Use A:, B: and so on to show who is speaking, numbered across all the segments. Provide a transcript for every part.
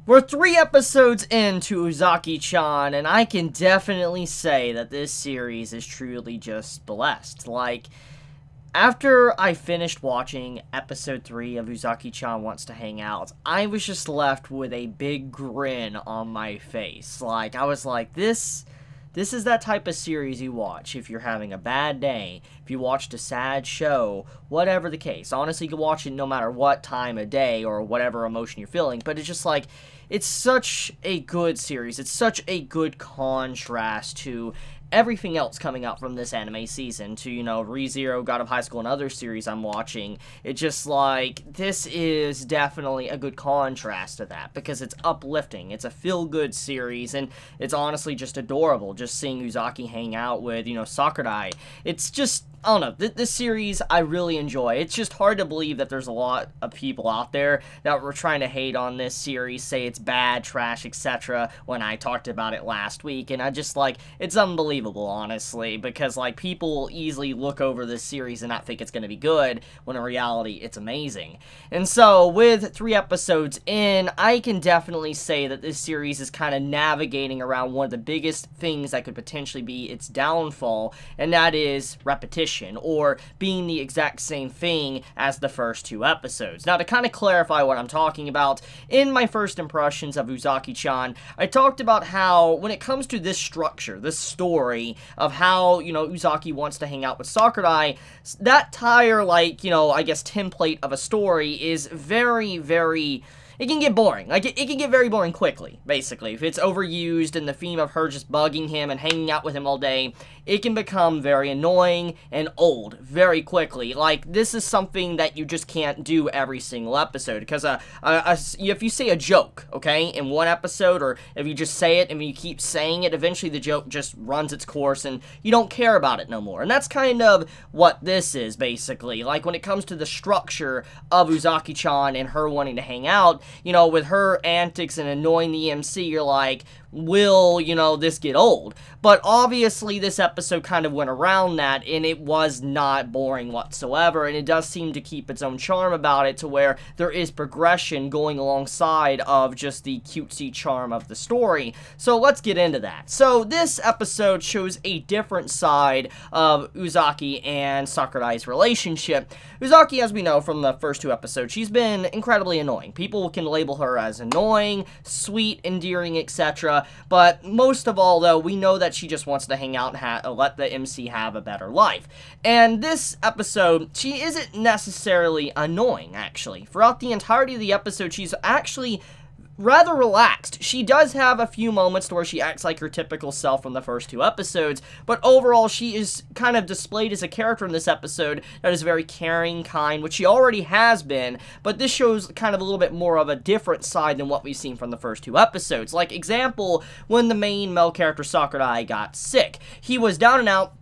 A: We're 3 episodes into Uzaki-chan, and I can definitely say that this series is truly just blessed. Like, after I finished watching episode 3 of Uzaki-chan Wants to Hang Out, I was just left with a big grin on my face. Like, I was like, this is that type of series you watch if you're having a bad day, if you watched a sad show, whatever the case. Honestly, you can watch it no matter what time of day or whatever emotion you're feeling, but it's just like, it's such a good series. It's such a good contrast to everything else coming out from this anime season, to, ReZero, God of High School, and other series I'm watching. It's just like, this is definitely a good contrast to that, because it's uplifting, it's a feel-good series, and it's honestly just adorable, just seeing Uzaki hang out with, Sakurai. It's just, I don't know, this series I really enjoy. It's just hard to believe that there's a lot of people out there that were trying to hate on this series, say it's bad, trash, etc., when I talked about it last week, and I just, like, it's unbelievable, honestly, because, like, people will easily look over this series and not think it's going to be good, when in reality, it's amazing. And so, with 3 episodes in, I can definitely say that this series is kind of navigating around one of the biggest things that could potentially be its downfall, and that is repetition, or being the exact same thing as the first 2 episodes. Now, to kind of clarify what I'm talking about, in my first impressions of Uzaki-chan, I talked about how, when it comes to this structure, this story of how, Uzaki wants to hang out with Sakurai, that entire, like, I guess template of a story is very, very... it can get boring. Like, it can get very boring quickly, basically. If it's overused and the theme of her just bugging him and hanging out with him all day, it can become very annoying and old very quickly. Like, this is something that you just can't do every single episode, because if you say a joke, okay, in one episode, or if you just say it and you keep saying it, eventually the joke just runs its course and you don't care about it no more. And that's kind of what this is, basically. Like, when it comes to the structure of Uzaki-chan and her wanting to hang out, with her antics and annoying the MC, you're like, will, this get old? But obviously this episode kind of went around that, and it was not boring whatsoever, and it does seem to keep its own charm about it, to where there is progression going alongside of just the cutesy charm of the story. So let's get into that. So this episode shows a different side of Uzaki and Sakurai's relationship. Uzaki, as we know from the first 2 episodes, she's been incredibly annoying. People can label her as annoying, sweet, endearing, etc., but most of all, though, we know that she just wants to hang out and let the MC have a better life. And this episode, she isn't necessarily annoying, actually. Throughout the entirety of the episode, she's actually rather relaxed. She does have a few moments where she acts like her typical self from the first 2 episodes, but overall she is kind of displayed as a character in this episode that is very caring, kind, which she already has been, but this shows kind of a little bit more of a different side than what we've seen from the first 2 episodes. Like, example, when the main male character Sakurai got sick. He was down and out.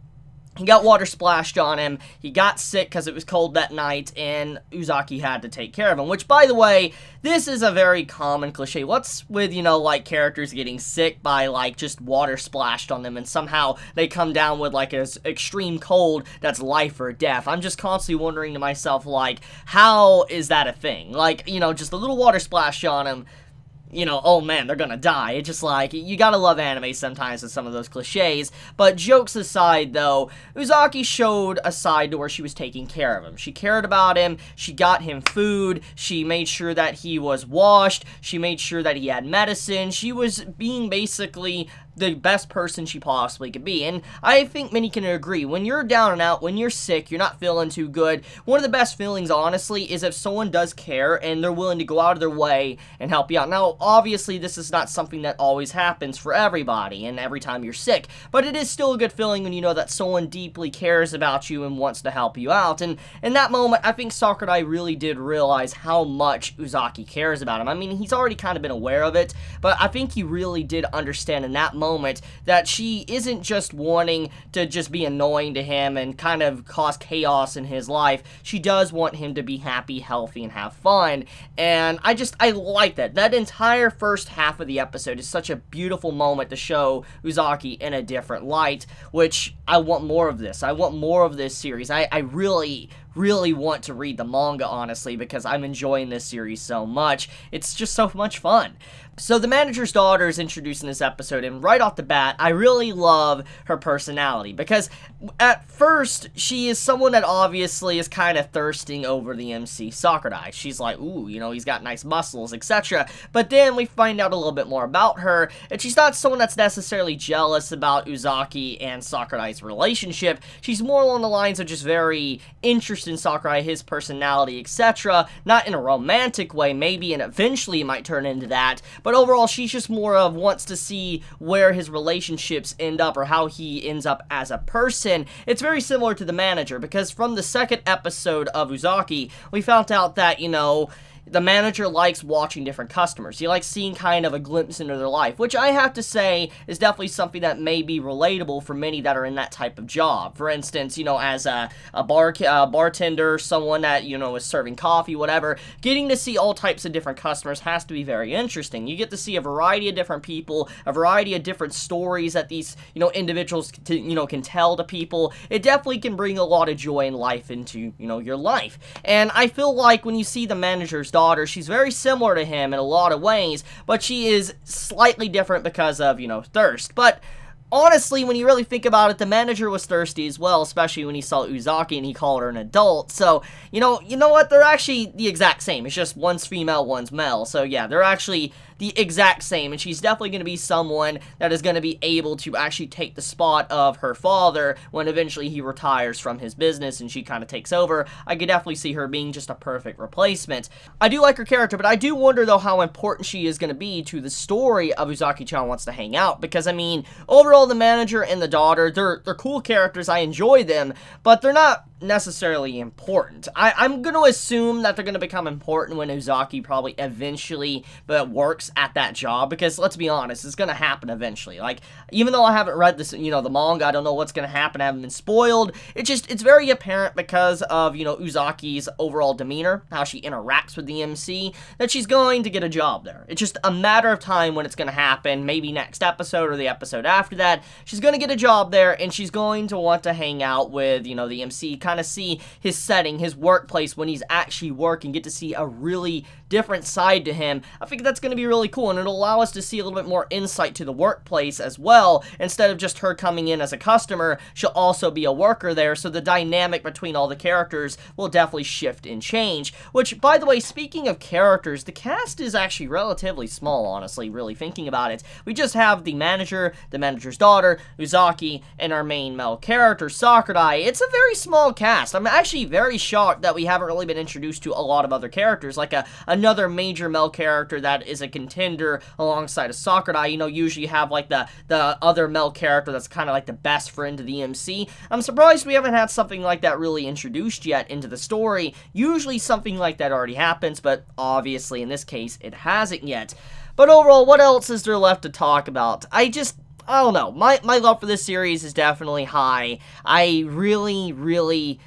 A: He got water splashed on him, he got sick because it was cold that night, and Uzaki had to take care of him. Which, by the way, this is a very common cliche. What's with, like, characters getting sick by, like, just water splashed on them, and somehow they come down with, like, an extreme cold that's life or death? I'm just constantly wondering to myself, like, how is that a thing? Like, just a little water splash on him, oh man, they're gonna die. It's just like, you gotta love anime sometimes with some of those cliches. But jokes aside, though, Uzaki showed a side to where she was taking care of him. She cared about him, she got him food, she made sure that he was washed, she made sure that he had medicine. She was being basically the best person she possibly could be. And I think many can agree, when you're down and out, when you're sick, you're not feeling too good, one of the best feelings, honestly, is if someone does care and they're willing to go out of their way and help you out. Now, obviously, this is not something that always happens for everybody and every time you're sick, but it is still a good feeling when you know that someone deeply cares about you and wants to help you out. And in that moment, I think Sakurai really did realize how much Uzaki cares about him. I mean, he's already kind of been aware of it, but I think he really did understand in that moment that she isn't just wanting to just be annoying to him and kind of cause chaos in his life. She does want him to be happy, healthy, and have fun. And I like that. That entire first half of the episode is such a beautiful moment to show Uzaki in a different light, which I want more of this. I want more of this series. I really, really want to read the manga, honestly, because I'm enjoying this series so much. It's just so much fun. So the manager's daughter is introduced in this episode, and right off the bat, I really love her personality, because at first, she is someone that obviously is kind of thirsting over the MC Sakurai. She's like, ooh, you know, he's got nice muscles, etc. But then we find out a little bit more about her, and she's not someone that's necessarily jealous about Uzaki and Sakurai's relationship. She's more along the lines of just very interested in Sakurai, his personality, etc. Not in a romantic way, maybe, and eventually it might turn into that, but overall, she's just more of wants to see where his relationships end up, or how he ends up as a person. It's very similar to the manager, because from the second episode of Uzaki, we found out that, you know, the manager likes watching different customers. He likes seeing kind of a glimpse into their life, which I have to say is definitely something that may be relatable for many that are in that type of job. For instance, you know, as a bartender, someone that, you know, is serving coffee, whatever, getting to see all types of different customers has to be very interesting. You get to see a variety of different people, a variety of different stories that these, you know, individuals, can tell to people. It definitely can bring a lot of joy and life into, you know, your life. And I feel like when you see the manager's daughter, she's very similar to him in a lot of ways, but she is slightly different because of, you know, thirst. But honestly, when you really think about it, the manager was thirsty as well, especially when he saw Uzaki and he called her an adult. So, you know what? They're actually the exact same. It's just one's female, one's male. So yeah, they're actually the exact same, and she's definitely going to be someone that is going to be able to actually take the spot of her father when eventually he retires from his business and she kind of takes over. I could definitely see her being just a perfect replacement. I do like her character, but I do wonder, though, how important she is going to be to the story of Uzaki-chan Wants to Hang Out, because, I mean, overall, the manager and the daughter, they're cool characters. I enjoy them, but they're not necessarily important. I'm going to assume that they're going to become important when Uzaki probably eventually works at that job, because let's be honest, it's going to happen eventually. Like, even though I haven't read this, you know, the manga, I don't know what's going to happen, I haven't been spoiled. It's very apparent because of, you know, Uzaki's overall demeanor, how she interacts with the MC, that she's going to get a job there. It's just a matter of time when it's going to happen, maybe next episode or the episode after that. She's going to get a job there, and she's going to want to hang out with, you know, the MC, kind of see his setting, his workplace when he's actually working, get to see a really different side to him. I think that's going to be really cool, and it'll allow us to see a little bit more insight to the workplace as well. Instead of just her coming in as a customer, she'll also be a worker there, so the dynamic between all the characters will definitely shift and change. Which, by the way, speaking of characters, the cast is actually relatively small, honestly, really thinking about it. We just have the manager, the manager's daughter, Uzaki, and our main male character, Sakurai. It's a very small cast. I'm actually very shocked that we haven't really been introduced to a lot of other characters, like another major male character that is a contender alongside of Sakurai. You know, usually you have like the other male character that's kind of like the best friend to the MC. I'm surprised we haven't had something like that really introduced yet into the story. Usually something like that already happens, but obviously in this case it hasn't yet. But overall, what else is there left to talk about? I don't know. My love for this series is definitely high. I really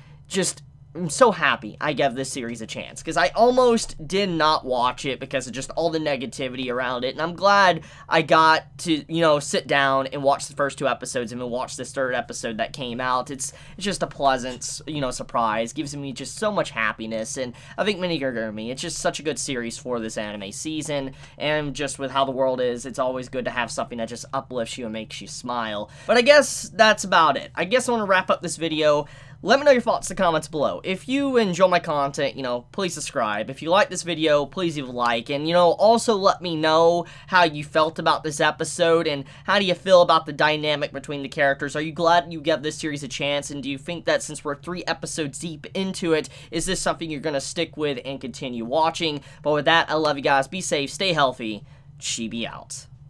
A: I'm so happy I gave this series a chance, because I almost did not watch it because of just all the negativity around it, and I'm glad I got to, you know, sit down and watch the first 2 episodes and then watch this 3rd episode that came out. It's just a pleasant, you know, surprise. Gives me just so much happiness, and I think many agree with me. It's just such a good series for this anime season, and just with how the world is, it's always good to have something that just uplifts you and makes you smile. But I guess that's about it. I guess I want to wrap up this video. Let me know your thoughts in the comments below. If you enjoy my content, you know, please subscribe. If you like this video, please leave a like. And, you know, also let me know how you felt about this episode, and how do you feel about the dynamic between the characters. Are you glad you gave this series a chance? And do you think that since we're 3 episodes deep into it, is this something you're going to stick with and continue watching? But with that, I love you guys. Be safe, stay healthy. Chibi out.